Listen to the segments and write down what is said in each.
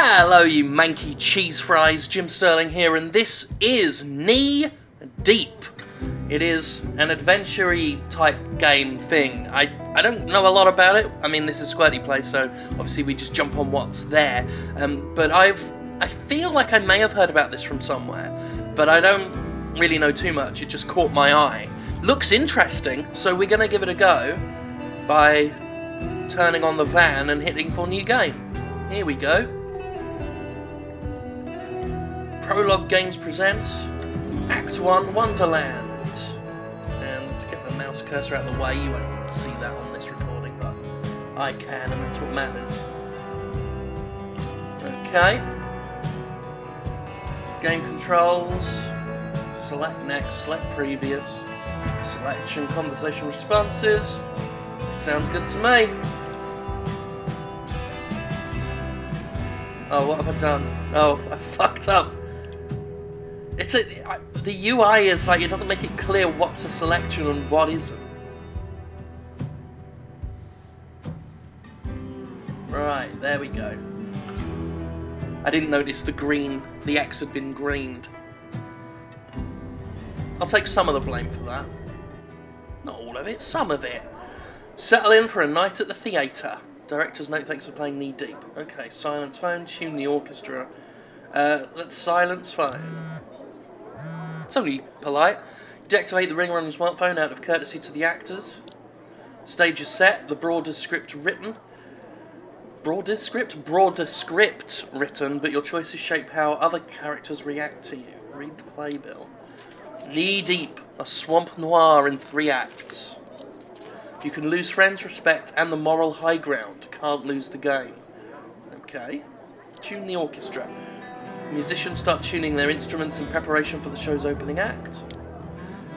Hello you manky cheese fries, Jim Sterling here, and this is Knee Deep. It is an adventure-y type game thing. I don't know a lot about it. I mean, this is Squirty Play, so obviously we just jump on what's there. But I feel like I may have heard about this from somewhere, but I don't really know too much. It just caught my eye. Looks interesting, so we're going to give it a go by turning on the van and hitting for new game. Here we go. Prologue Games presents Act 1 Wonderland. And let's get the mouse cursor out of the way. You won't see that on this recording, but I can, and that's what matters. Okay. Game controls. Select next, select previous. Selection, conversation responses. Sounds good to me. Oh, what have I done? Oh, I fucked up. The UI is like, it doesn't make it clear what's a selection and what isn't. Right, there we go. I didn't notice the X had been greened. I'll take some of the blame for that. Not all of it, some of it. Settle in for a night at the theatre. Director's note, thanks for playing Knee Deep. Okay, silence phone, tune the orchestra. Let's silence phone. It's only polite. Deactivate the ringer on your smartphone out of courtesy to the actors. Stage is set, the broader script written. Broader script written, but your choices shape how other characters react to you. Read the playbill. Knee Deep, a swamp noir in 3 acts. You can lose friends, respect, and the moral high ground. Can't lose the game. Okay. Tune the orchestra. Musicians start tuning their instruments in preparation for the show's opening act.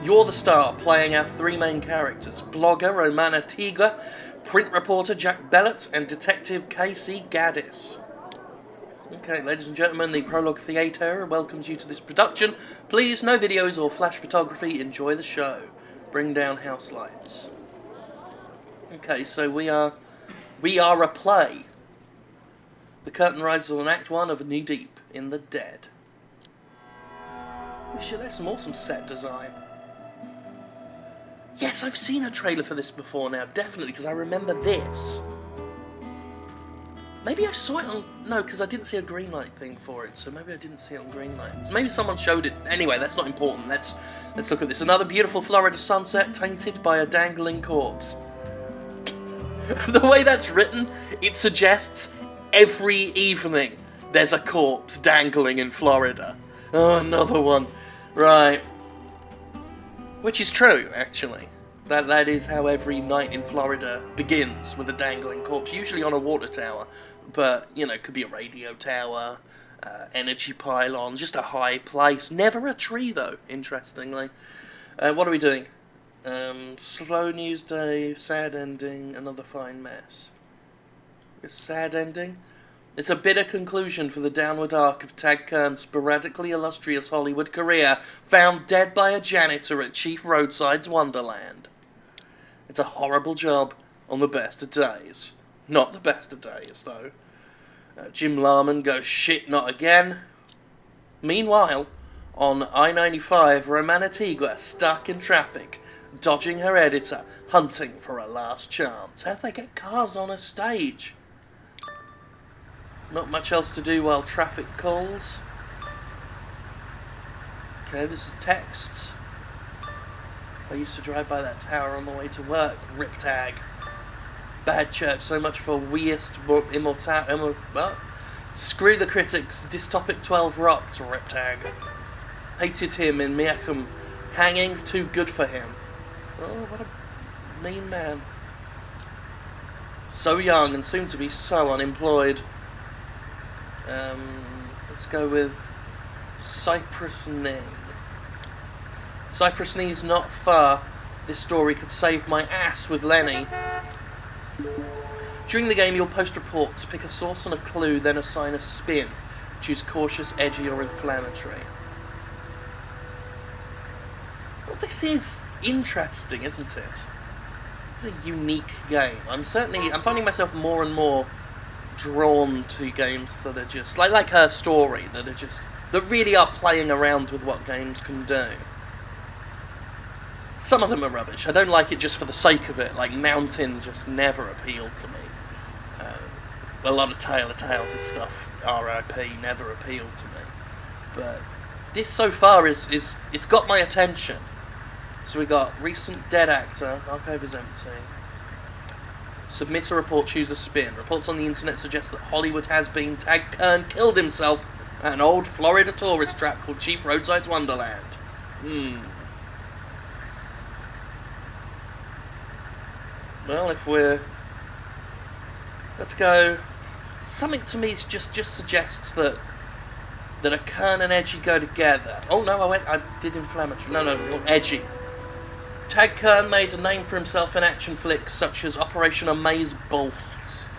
You're the star, playing our 3 main characters. Blogger Romana Tigre, print reporter Jack Bellett, and detective Casey Gaddis. Okay, ladies and gentlemen, the Prologue Theatre welcomes you to this production. Please, no videos or flash photography. Enjoy the show. Bring down house lights. Okay, so we are a play. The curtain rises on Act 1 of Knee Deep in the Dead. There's some awesome set design. Yes, I've seen a trailer for this before now, definitely, because I remember this. Maybe I saw it on... No, because I didn't see a green light thing for it, so maybe I didn't see it on green light. So maybe someone showed it. Anyway, that's not important. Let's look at this. Another beautiful Florida sunset tainted by a dangling corpse. The way that's written, it suggests every evening there's a corpse dangling in Florida. Oh, another one. Right. Which is true, actually. That is how every night in Florida begins, with a dangling corpse, usually on a water tower. But, you know, it could be a radio tower, energy pylon, just a high place. Never a tree, though, interestingly. What are we doing? Slow news day, sad ending, another fine mess. A sad ending? It's a bitter conclusion for the downward arc of Tag Kern's sporadically illustrious Hollywood career, found dead by a janitor at Chief Roadside's Wonderland. It's a horrible job on the best of days. Not the best of days, though. Jim Larman goes shit not again. Meanwhile, on I-95, Romana Tigre stuck in traffic, dodging her editor, hunting for a last chance. How'd they get cars on a stage? Not much else to do while traffic calls. Okay, this is text. I used to drive by that tower on the way to work. Rip tag. Bad church, so much for weest immortality. Well, screw the critics. Dystopic 12 rocked. Rip tag. Hated him in Miakum. Hanging, too good for him. Oh, what a mean man. So young and soon to be so unemployed. Let's go with Cypress Knee. Cypress Knee's not far. This story could save my ass with Lenny. During the game, you'll post reports, pick a source and a clue, then assign a spin. Choose cautious, edgy, or inflammatory. Well, this is interesting, isn't it? It's a unique game. I'm finding myself more and more drawn to games that are just like Her Story, that really are playing around with what games can do. Some of them are rubbish. I don't like it just for the sake of it. Like Mountain just never appealed to me. A lot of Tale of Tales' stuff, RIP, never appealed to me. But this so far it's got my attention. So we got recent dead actor, archive is empty. Submit a report, choose a spin. Reports on the internet suggest that Hollywood has-been Tag Kern killed himself at an old Florida tourist trap called Chief Roadside's Wonderland. Well, let's go. Something to me just suggests that a Kern and Edgy go together. Oh no, I did inflammatory. No, Edgy. Tag Kern made a name for himself in action flicks such as Operation Amazeballs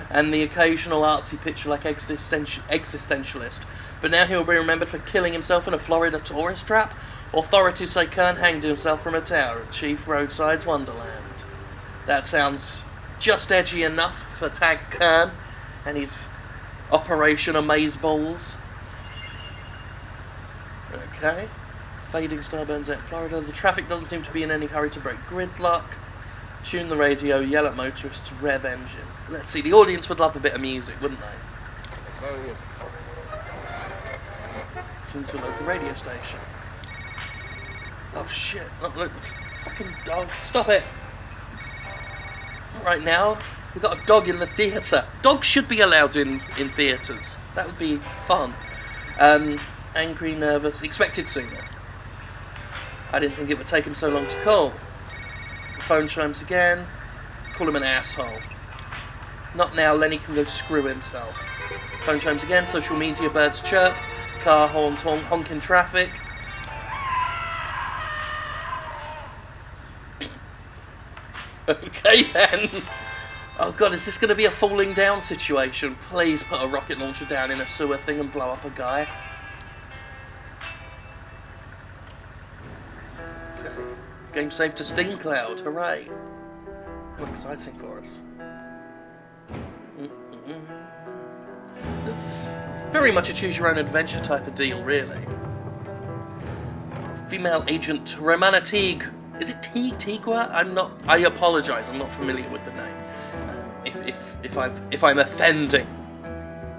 and the occasional artsy picture like Existentialist, but now he'll be remembered for killing himself in a Florida tourist trap. Authorities say Kern hanged himself from a tower at Chief Roadside's Wonderland. That sounds just edgy enough for Tag Kern and his Operation Amazeballs. Okay. Fading star burns out in Florida. The traffic doesn't seem to be in any hurry to break gridlock. Tune the radio, yell at motorists, rev engine. Let's see, the audience would love a bit of music, wouldn't they? Tune to a local radio station. Oh shit, look, the fucking dog. Stop it! Not right now. We've got a dog in the theatre. Dogs should be allowed in theatres. That would be fun. Angry, nervous, expected sooner. I didn't think it would take him so long to call. The phone chimes again. Call him an asshole. Not now, Lenny can go screw himself. Phone chimes again, social media birds chirp. Car horns honk in traffic. Okay then. Oh god, is this going to be a falling down situation? Please put a rocket launcher down in a sewer thing and blow up a guy. Game saved to Steam Cloud, hooray! How exciting for us. It's very much a choose-your-own-adventure type of deal, really. Female agent Romana Teague. Is it Tigua? I apologise, I'm not familiar with the name. If I'm offending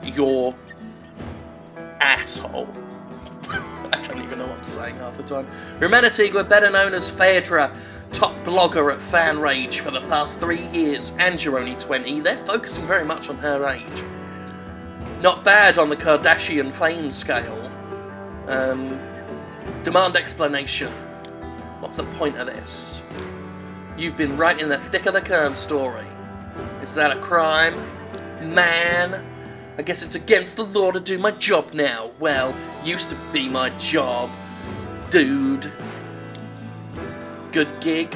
your asshole. I don't even know what I'm saying half the time. Romana Teague, better known as Phaedra, top blogger at FanRage for the past 3 years, and you're only 20. They're focusing very much on her age. Not bad on the Kardashian fame scale. Demand explanation. What's the point of this? You've been right in the thick of the Kern story. Is that a crime? Man, I guess it's against the law to do my job now. Well, used to be my job, dude. Good gig.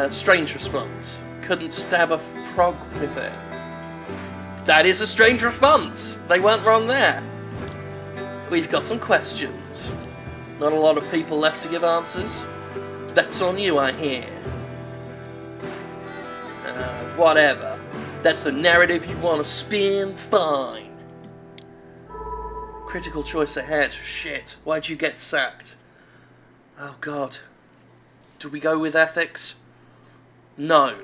Strange response. Couldn't stab a frog with it. That is a strange response. They weren't wrong there. We've got some questions. Not a lot of people left to give answers. That's on you, I hear. Whatever. That's the narrative you want to spin, fine. Critical choice ahead. Shit. Why'd you get sacked? Oh god. Do we go with ethics? No.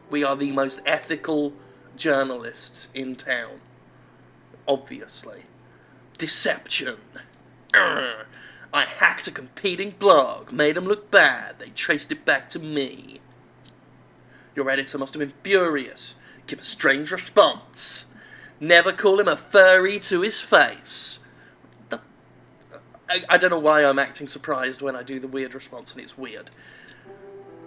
We are the most ethical journalists in town. Obviously. Deception. I hacked a competing blog, made them look bad. They traced it back to me. Your editor must have been furious. Give a strange response. Never call him a furry to his face. I don't know why I'm acting surprised when I do the weird response, and it's weird.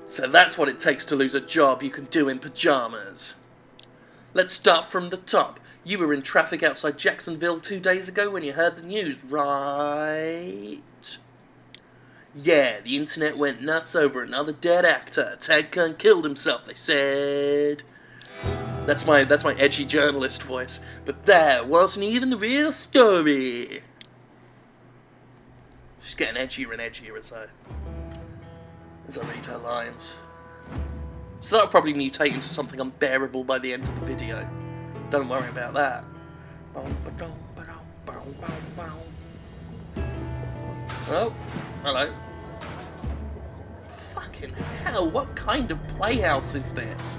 So that's what it takes to lose a job you can do in pajamas. Let's start from the top. You were in traffic outside Jacksonville 2 days ago when you heard the news, right? Yeah, the internet went nuts over another dead actor. Tag Kern killed himself, they said. That's my edgy journalist voice. But that wasn't even the real story. She's getting edgier and edgier as I read her lines. So that'll probably mutate into something unbearable by the end of the video. Don't worry about that. Oh, hello. Fucking hell, what kind of playhouse is this?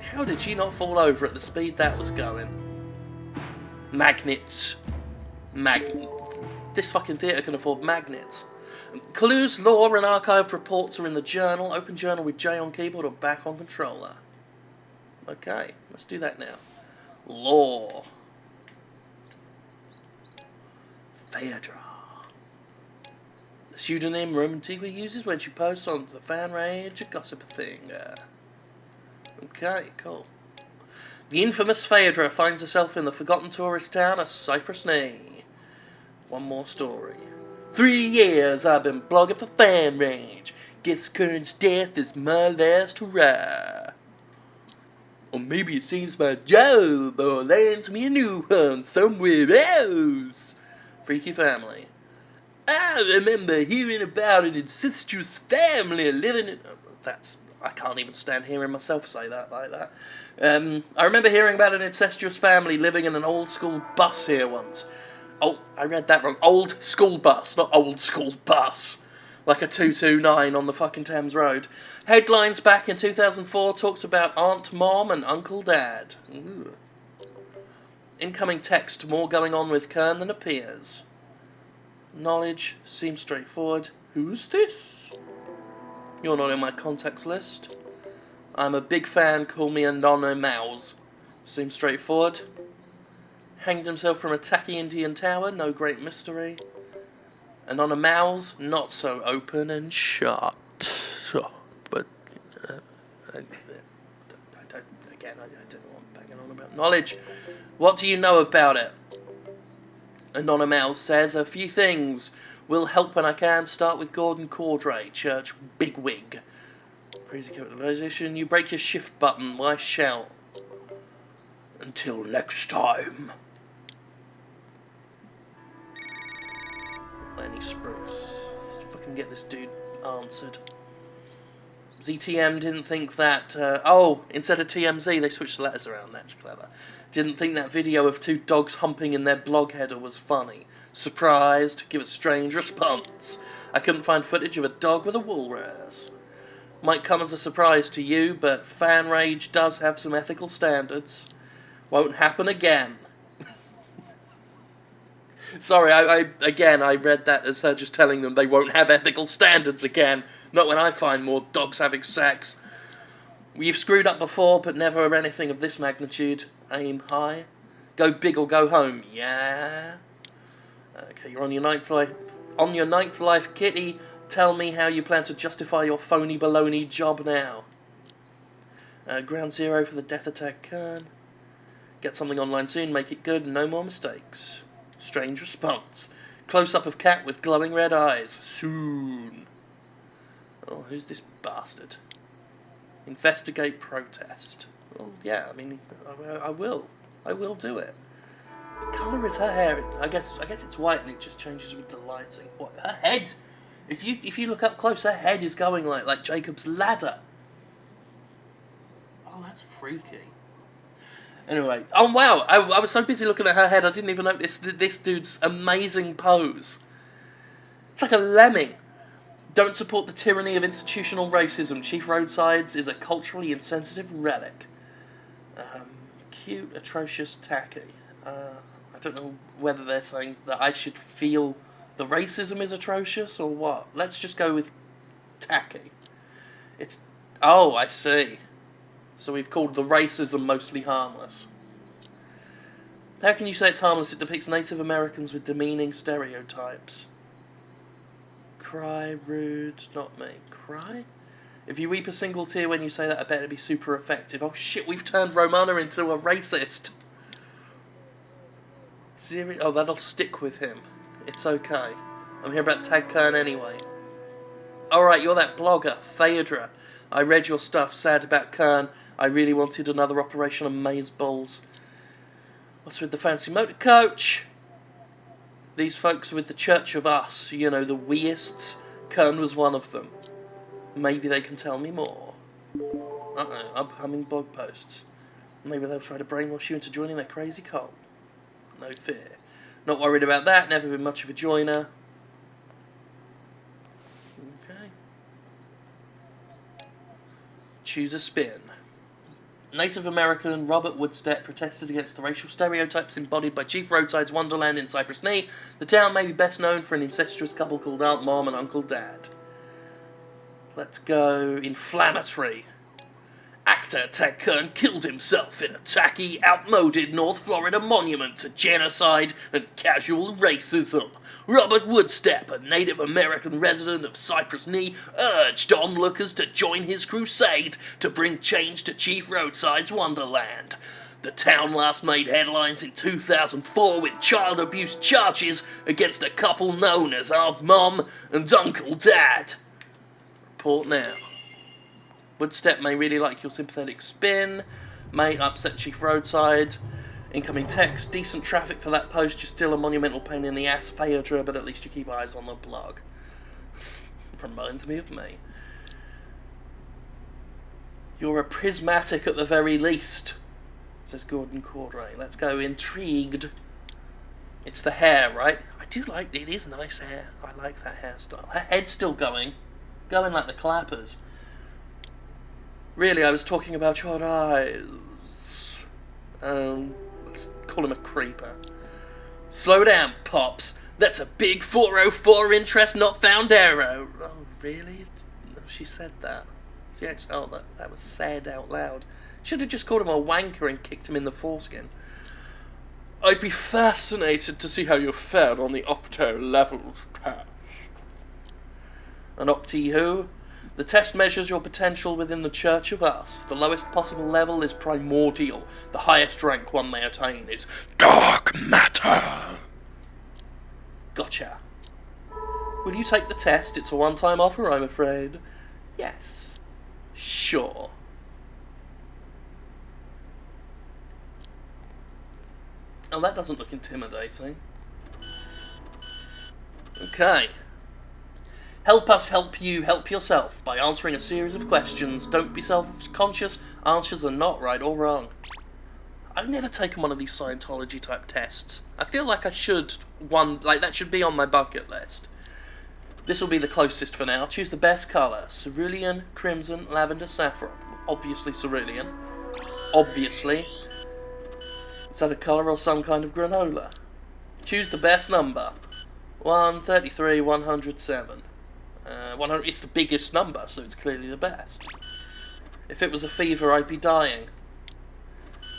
How did she not fall over at the speed that was going? Magnets. This fucking theatre can afford magnets. Clues, lore, and archived reports are in the journal. Open journal with J on keyboard or back on controller. Okay, let's do that now. Lore. Phaedra. The pseudonym Roman Antigua uses when she posts on the fan rage, a gossip thing. Okay, cool. The infamous Phaedra finds herself in the forgotten tourist town of Cypress Knee. One more story. 3 years I've been blogging for fan rage. Guess Kern's death is my last hurrah. Or maybe it seems my job or lands me a new one somewhere else. Freaky family. I remember hearing about an incestuous family living in... I can't even stand hearing myself say that like that. I remember hearing about an incestuous family living in an old school bus here once. Oh, I read that wrong. Old school bus, not old school bus. Like a 229 on the fucking Thames Road. Headlines back in 2004 talks about Aunt Mom and Uncle Dad. Ooh. Incoming text, more going on with Kern than appears. Knowledge seems straightforward. Who's this? You're not in my contacts list. I'm a big fan, call me Anonymous. Seems straightforward. Hanged himself from a tacky Indian tower, no great mystery. Anonymous, not so open and shut. But, I don't know what I'm banging on about. Knowledge, what do you know about it? Anonymous says, a few things. Will help when I can. Start with Gordon Cordray, church bigwig. Crazy capitalization. You break your shift button. Why shout? Until next time. Lenny Spruce. Let's fucking get this dude answered. ZTM didn't think that... instead of TMZ, they switched the letters around. That's clever. Didn't think that video of 2 dogs humping in their blog header was funny. Surprised, give a strange response. I couldn't find footage of a dog with a walrus. Might come as a surprise to you, but fan rage does have some ethical standards. Won't happen again. Sorry, I read that as her just telling them they won't have ethical standards again. Not when I find more dogs having sex. You've screwed up before, but never anything of this magnitude. Aim high. Go big or go home. Yeah. Okay, you're on your ninth life. On your 9th life, Kitty. Tell me how you plan to justify your phony baloney job now. Ground zero for the death attack Kern. Get something online soon. Make it good. No more mistakes. Strange response. Close-up of cat with glowing red eyes. Soon. Oh, who's this bastard? Investigate protest. Well, yeah, I mean, I will. I will do it. What colour is her hair? I guess it's white and it just changes with the lighting. What? Her head? If you look up close, her head is going like Jacob's ladder. Oh, that's freaky. Anyway, oh wow, I was so busy looking at her head I didn't even notice this dude's amazing pose. It's like a lemming. Don't support the tyranny of institutional racism. Chief Roadsides is a culturally insensitive relic. Cute, atrocious, tacky. I don't know whether they're saying that I should feel the racism is atrocious or what. Let's just go with tacky. It's... Oh, I see. So we've called the racism mostly harmless. How can you say it's harmless? It depicts Native Americans with demeaning stereotypes. Cry, rude, not me. Cry? If you weep a single tear when you say that, I bet it'd be super effective. Oh shit, we've turned Romana into a racist. Oh, that'll stick with him. It's okay. I'm here about Tag Kern anyway. Alright, you're that blogger, Phaedra. I read your stuff, sad about Kern. I really wanted another Operation Amazeballs. What's with the fancy motor coach? These folks are with the Church of Us, you know, the weists. Kern was one of them. Maybe they can tell me more. Uh-oh, upcoming blog posts. Maybe they'll try to brainwash you into joining their crazy cult. No fear. Not worried about that, never been much of a joiner. Okay. Choose a spin. Native American Robert Woodstead protested against the racial stereotypes embodied by Chief Roadside's Wonderland in Cypress Knee. The town may be best known for an incestuous couple called Aunt Mom and Uncle Dad. Let's go inflammatory. Actor Ted Kern killed himself in a tacky, outmoded North Florida monument to genocide and casual racism. Robert Woodstead, a Native American resident of Cypress Knee, urged onlookers to join his crusade to bring change to Chief Roadside's Wonderland. The town last made headlines in 2004 with child abuse charges against a couple known as Aunt Mom and Uncle Dad. Report now. Woodstead may really like your sympathetic spin, may upset Chief Roadside. Incoming text, decent traffic for that post, you're still a monumental pain in the ass, Phaedra, but at least you keep eyes on the blog. Reminds me of me. You're a prismatic at the very least, says Gordon Cordray. Let's go intrigued. It's the hair, right? I do like it. It is nice hair. I like that hairstyle. Her head's still going like the clappers. Really, I was talking about your eyes. Let's call him a creeper. Slow down, Pops. That's a big 404 interest not found arrow. Oh, really? She said that. She actually, that was said out loud. Should have just called him a wanker and kicked him in the foreskin. I'd be fascinated to see how you fared on the Opto levels test. An Opti who? The test measures your potential within the Church of Us. The lowest possible level is primordial. The highest rank one may attain is dark matter. Gotcha. Will you take the test? It's a one-time offer, I'm afraid. Yes. Sure. Oh, that doesn't look intimidating. Okay. Help us help you help yourself by answering a series of questions. Don't be self-conscious. Answers are not right or wrong. I've never taken one of these Scientology type tests. I feel like I should. That should be on my bucket list. This will be the closest for now. Choose the best colour. Cerulean, crimson, lavender, saffron. Obviously cerulean. Obviously. Is that a colour or some kind of granola? Choose the best number. 133, 107. 100, it's the biggest number, so it's clearly the best. If it was a fever, I'd be dying.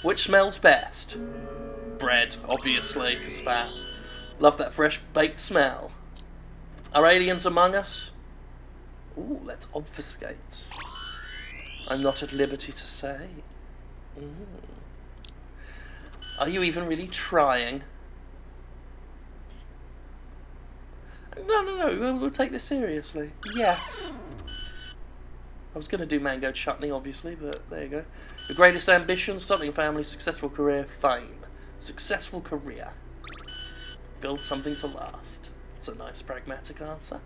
Which smells best? Bread, obviously, because fat. Love that fresh baked smell. Are aliens among us? Ooh, let's obfuscate. I'm not at liberty to say. Are you even really trying? No, we'll take this seriously. Yes. I was going to do mango chutney, obviously, but there you go. The greatest ambition, starting a family, successful career, fame. Successful career. Build something to last. It's a nice pragmatic answer.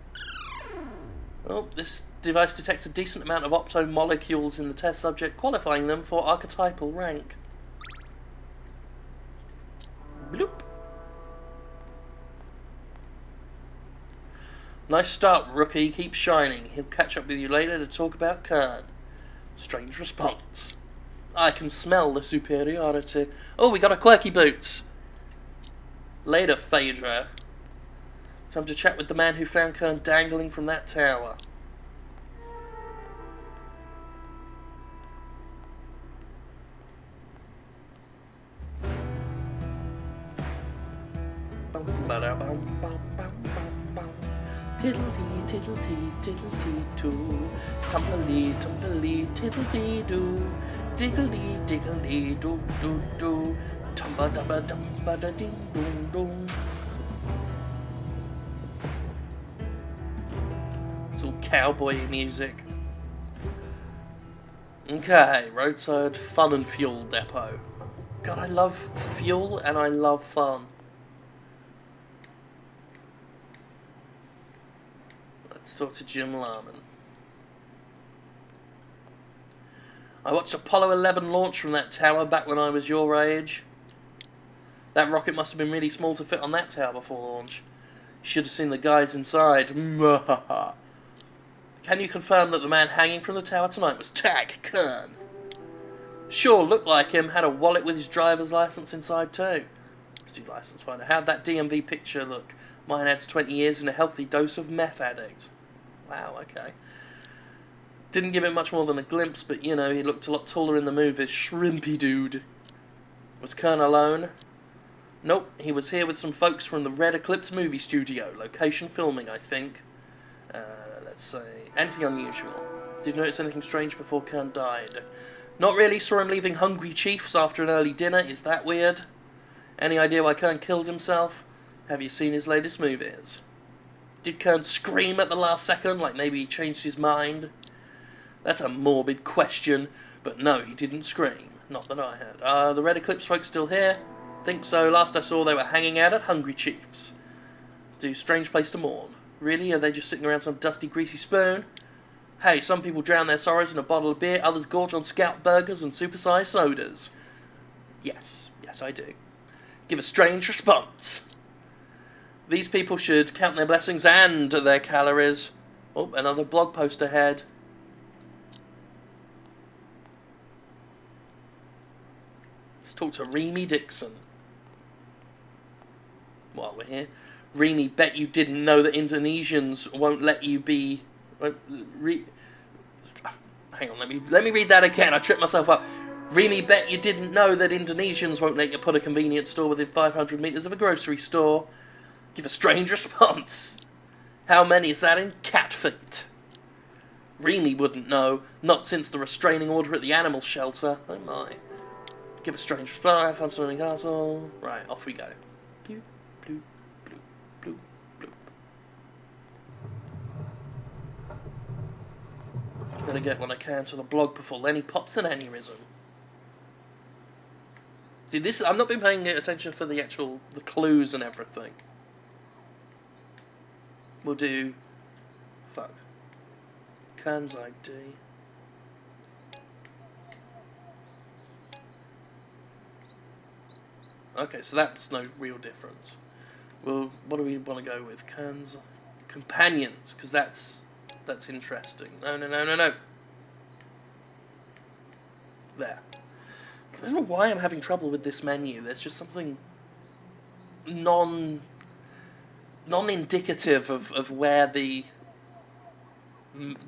Oh, this device detects a decent amount of opto molecules in the test subject, qualifying them for archetypal rank. Bloop. Nice start, rookie. Keep shining. He'll catch up with you later to talk about Kern. Strange response. I can smell the superiority. Oh, we got a quirky boots. Later, Phaedra. Time to chat with the man who found Kern dangling from that tower. Tiddle-dee, tiddle-dee, tiddle-dee, too. Tumble-dee, tumble-dee, tiddle-dee-doo. Diggle-dee, diggle-dee, doo-doo-doo. Tumba-dabba-dumba-da-ding-doom-doom. It's all cowboy music. Okay, roadside fun and fuel depot. God, I love fuel and I love fun. Let's talk to Jim Larman. I watched Apollo 11 launch from that tower back when I was your age. That rocket must have been really small to fit on that tower before launch. You should have seen the guys inside. Can you confirm that the man hanging from the tower tonight was Tag Kern? Sure, looked like him. Had a wallet with his driver's license inside too. Student license finder. How'd that DMV picture look? Mine adds 20 years and a healthy dose of meth addict. Wow, okay. Didn't give it much more than a glimpse, but you know, he looked a lot taller in the movies. Shrimpy dude. Was Kern alone? Nope, he was here with some folks from the Red Eclipse movie studio. Location filming, I think. Let's see. Anything unusual? Did you notice anything strange before Kern died? Not really. Saw him leaving Hungry Chiefs after an early dinner. Is that weird? Any idea why Kern killed himself? Have you seen his latest movies? Did Kern scream at the last second, like maybe he changed his mind? That's a morbid question, but no, he didn't scream. Not that I heard. Are the Red Eclipse folks still here? Think so. Last I saw they were hanging out at Hungry Chiefs. It's a strange place to mourn. Really? Are they just sitting around some dusty, greasy spoon? Hey, some people drown their sorrows in a bottle of beer, others gorge on Scout burgers and supersized sodas. Yes, I do. Give a strange response. These people should count their blessings and their calories. Oh, another blog post ahead. Let's talk to Remy Dixon. While we're here. Remy, bet you didn't know that Indonesians won't let you be... Hang on, let me read that again. I tripped myself up. Remy, bet you didn't know that Indonesians won't let you put a convenience store within 500 metres of a grocery store. Give a strange response. How many is that in cat feet? Remy wouldn't know. Not since the restraining order at the animal shelter. Oh my. Give a strange response. Have fun swimming castle. Right, off we go. Bloop, bloop, bloop, bloop, bloop. Better get what I can to the blog before Lenny pops an aneurysm. See, this, I've not been paying attention for the clues and everything. We'll do... Fuck. Kern's ID. Okay, so that's no real difference. Well, what do we want to go with? Kern's companions, because that's interesting. No. There. I don't know why I'm having trouble with this menu. There's just something non-indicative of where the...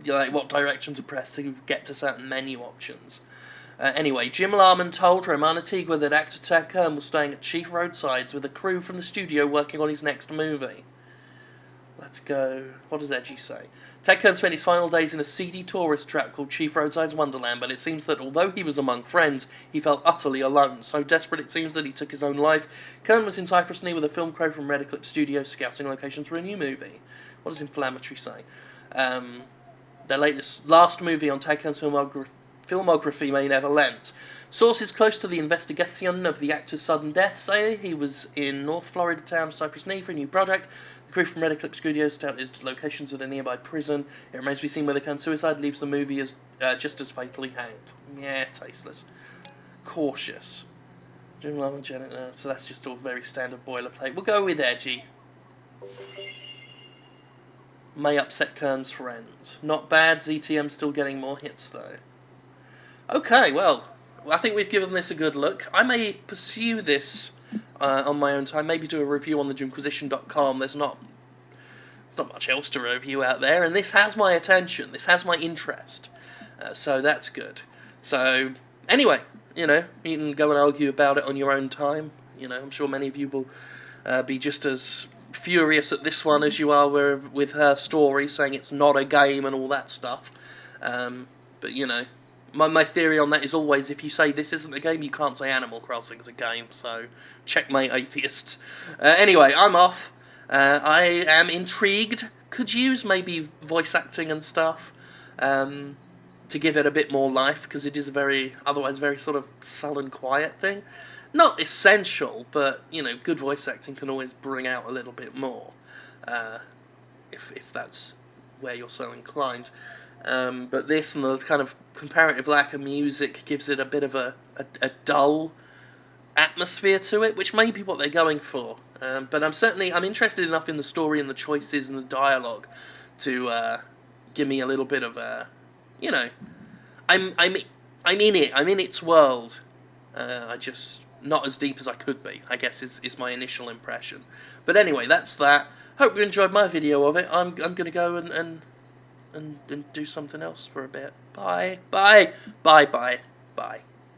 like what direction to press to get to certain menu options. Anyway, Jim Larman told Romana Tigua that actor Tag Kern was staying at Chief Roadsides with a crew from the studio working on his next movie. Let's go... What does Edgy say? Tag Kern spent his final days in a seedy tourist trap called Chief Roadside's Wonderland, but it seems that although he was among friends, he felt utterly alone. So desperate it seems that he took his own life. Kern was in Cypress Knee with a film crew from Red Eclipse Studios scouting locations for a new movie. What does inflammatory say? Their last movie on Tag Kern's filmography may never lent. Sources close to the investigation of the actor's sudden death say he was in North Florida town of Cypress Knee for a new project. The crew from Red Eclipse Studios scouted locations at a nearby prison. It remains to be seen whether Kern's suicide leaves the movie as just as fatally hanged. Yeah, tasteless. Cautious. Jim Love and Janet. So that's just all very standard boilerplate. We'll go with edgy. May upset Kern's friends. Not bad. ZTM still getting more hits though. Okay, well, I think we've given this a good look. I may pursue this on my own time. Maybe do a review on thejimquisition.com. There's not much else to review out there, and this has my attention. This has my interest. So that's good. So, anyway, you can go and argue about it on your own time. I'm sure many of you will be just as furious at this one as you are with her story, saying it's not a game and all that stuff. But, my theory on that is always, if you say this isn't a game, you can't say Animal Crossing is a game, so checkmate atheists. Anyway, I'm off. I am intrigued. Could use maybe voice acting and stuff to give it a bit more life, because it is otherwise very sort of sullen, quiet thing. Not essential, but, good voice acting can always bring out a little bit more, if that's where you're so inclined. But this and the kind of comparative lack of music gives it a bit of a dull atmosphere to it, which may be what they're going for. But I'm interested enough in the story and the choices and the dialogue to give me a little bit of you know, I'm in it. I'm in its world. I just not as deep as I could be, I guess is my initial impression. But anyway, that's that. Hope you enjoyed my video of it. I'm gonna go and do something else for a bit. Bye. Bye. Bye. Bye. Bye.